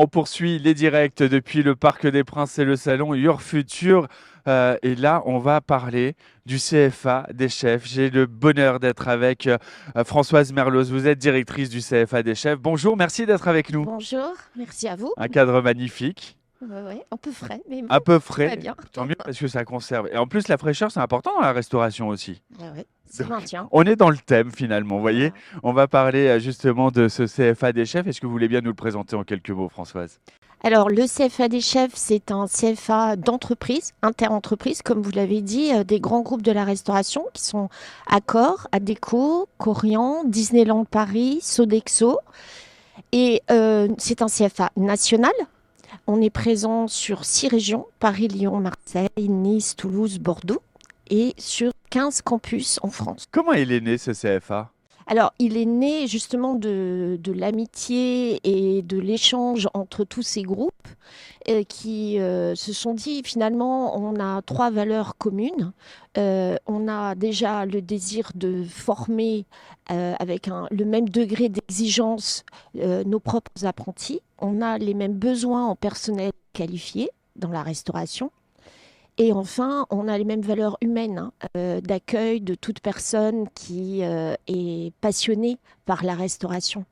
On poursuit les directs depuis le Parc des Princes et le salon Your Future. Et là, on va parler du CFA des chefs. J'ai le bonheur d'être avec Françoise Merlos. Vous êtes directrice du CFA des chefs. Bonjour, merci d'être avec nous. Bonjour, merci à vous. Un cadre magnifique, Ouais, ouais, un peu frais, mais bon, un peu tout va frais. bien. Tant mieux parce que ça conserve. Et en plus, la fraîcheur, c'est important dans la restauration aussi. Ah ouais, ça Donc, maintient. on est dans le thème finalement, vous voyez. Voilà. On va parler justement de ce CFA des chefs. Est-ce que vous voulez bien nous le présenter en quelques mots, Françoise? Alors, le CFA des chefs, c'est un CFA d'entreprise, inter-entreprise, comme vous l'avez dit, des grands groupes de la restauration qui sont Accor, Adecco, Corian, Disneyland Paris, Sodexo. Et c'est un CFA national. On est présent sur 6 régions, Paris, Lyon, Marseille, Nice, Toulouse, Bordeaux, et sur 15 campus en France. Comment il est né ce CFA? Alors, il est né justement de l'amitié et de l'échange entre tous ces groupes qui se sont dit finalement, on a 3 valeurs communes. On a déjà le désir de former avec le même degré d'exigence nos propres apprentis. On a les mêmes besoins en personnel qualifié dans la restauration. Et enfin, on a les mêmes valeurs humaines, hein, d'accueil de toute personne qui est passionnée par la restauration,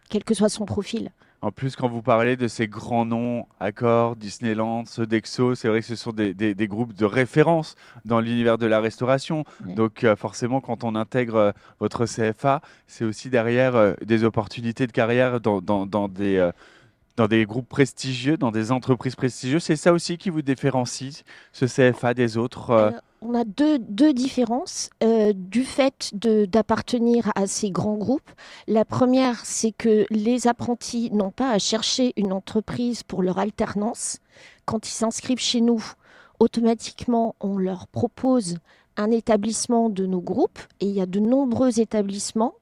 quel que soit son profil. En plus, quand vous parlez de ces grands noms, Accor, Disneyland, Sodexo, c'est vrai que ce sont des groupes de référence dans l'univers de la restauration. Ouais. Donc forcément, quand on intègre votre CFA, c'est aussi derrière des opportunités de carrière dans des groupes prestigieux, dans des entreprises prestigieuses. C'est ça aussi qui vous différencie, ce CFA des autres. Alors, on a deux différences du fait d'appartenir à ces grands groupes. La première, c'est que les apprentis n'ont pas à chercher une entreprise pour leur alternance. Quand ils s'inscrivent chez nous, automatiquement, on leur propose un établissement de nos groupes et il y a de nombreux établissements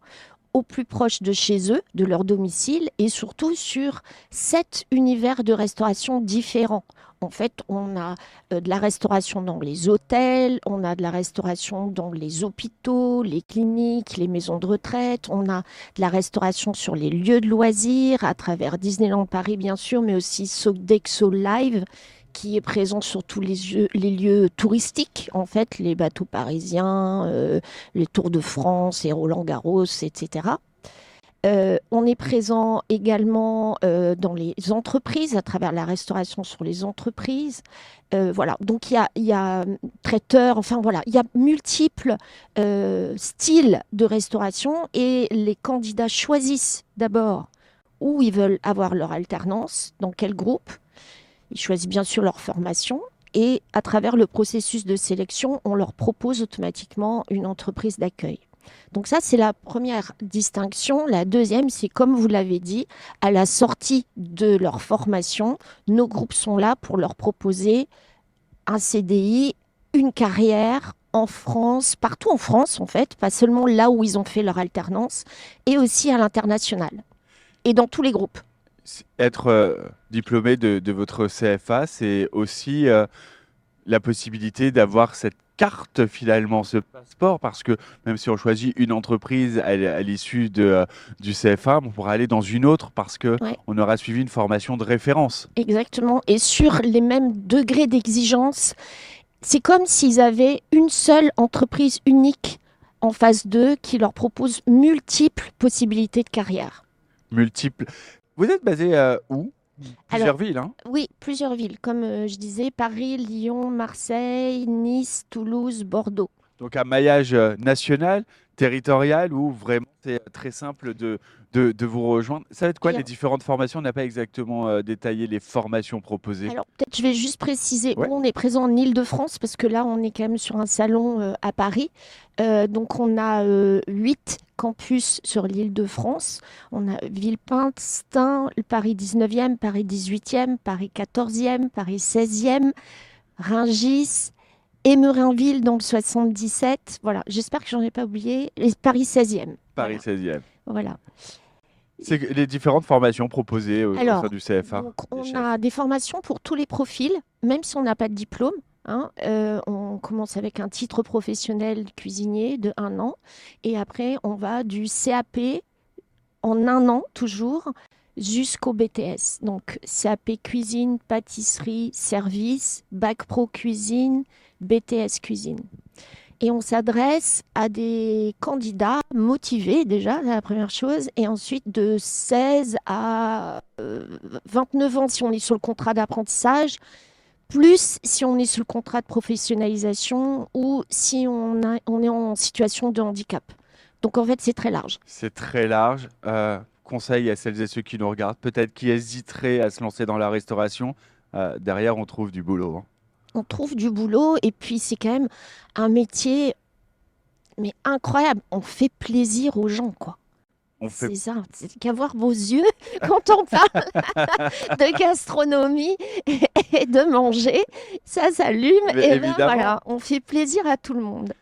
au plus proche de chez eux, de leur domicile, et surtout sur 7 univers de restauration différents. En fait, on a de la restauration dans les hôtels, on a de la restauration dans les hôpitaux, les cliniques, les maisons de retraite, on a de la restauration sur les lieux de loisirs, à travers Disneyland Paris bien sûr, mais aussi Sodexo Live, qui est présent sur tous les lieux touristiques, en fait, les bateaux parisiens, les Tours de France et Roland-Garros, etc. On est présent également dans les entreprises, à travers la restauration sur les entreprises. Voilà, donc il y a traiteurs, enfin voilà, il y a multiples styles de restauration et les candidats choisissent d'abord où ils veulent avoir leur alternance, dans quel groupe. Ils choisissent bien sûr leur formation. Et à travers le processus de sélection, on leur propose automatiquement une entreprise d'accueil. Donc ça, c'est la première distinction. La deuxième, c'est comme vous l'avez dit, à la sortie de leur formation, nos groupes sont là pour leur proposer un CDI, une carrière en France, partout en France en fait, pas seulement là où ils ont fait leur alternance, et aussi à l'international, et dans tous les groupes. Être diplômé de votre CFA, c'est aussi la possibilité d'avoir cette carte finalement, ce passeport, parce que même si on choisit une entreprise à l'issue du CFA, on pourra aller dans une autre parce que Ouais. on aura suivi une formation de référence. Exactement. Et sur les mêmes degrés d'exigence, c'est comme s'ils avaient une seule entreprise unique en face d'eux qui leur propose multiples possibilités de carrière. Multiples. Vous êtes basé où? Alors, Plusieurs villes, hein? oui, plusieurs villes, comme je disais, Paris, Lyon, Marseille, Nice, Toulouse, Bordeaux. Donc un maillage national, territorial, où vraiment c'est très simple de vous rejoindre. Ça va être quoi Et les différentes formations? On n'a pas exactement détaillé les formations proposées. alors, peut-être je vais juste préciser, Ouais. nous, on est présent en Île-de-France parce que là, on est quand même sur un salon à Paris. Donc, on a 8 campus sur l'Île-de-France. On a Villepinte, Paris 19e, Paris 18e, Paris 14e, Paris 16e, Rungis et Merinville dans le 77. Voilà, j'espère que j'en ai pas oublié. Et Paris 16e. Paris Voilà, 16e. voilà. C'est les différentes formations proposées au sein Alors, du CFA donc des on chefs. a des formations pour tous les profils, même si on n'a pas de diplôme, hein. On commence avec un titre professionnel cuisinier de 1 an et après on va du CAP en 1 an toujours jusqu'au BTS. Donc, CAP cuisine, pâtisserie, service, bac pro cuisine, BTS cuisine. Et on s'adresse à des candidats motivés déjà, c'est la première chose, et ensuite de 16 à 29 ans si on est sur le contrat d'apprentissage, plus si on est sur le contrat de professionnalisation ou si on est en situation de handicap. Donc en fait, c'est très large. C'est très large. Conseil à celles et ceux qui nous regardent, peut-être qui hésiteraient à se lancer dans la restauration. Derrière, on trouve du boulot, hein. On trouve du boulot et puis c'est quand même un métier mais incroyable. On fait plaisir aux gens, quoi. On fait C'est ça, c'est qu'à voir vos yeux quand on parle de gastronomie et de manger, ça s'allume Mais et ben évidemment. voilà, on fait plaisir à tout le monde.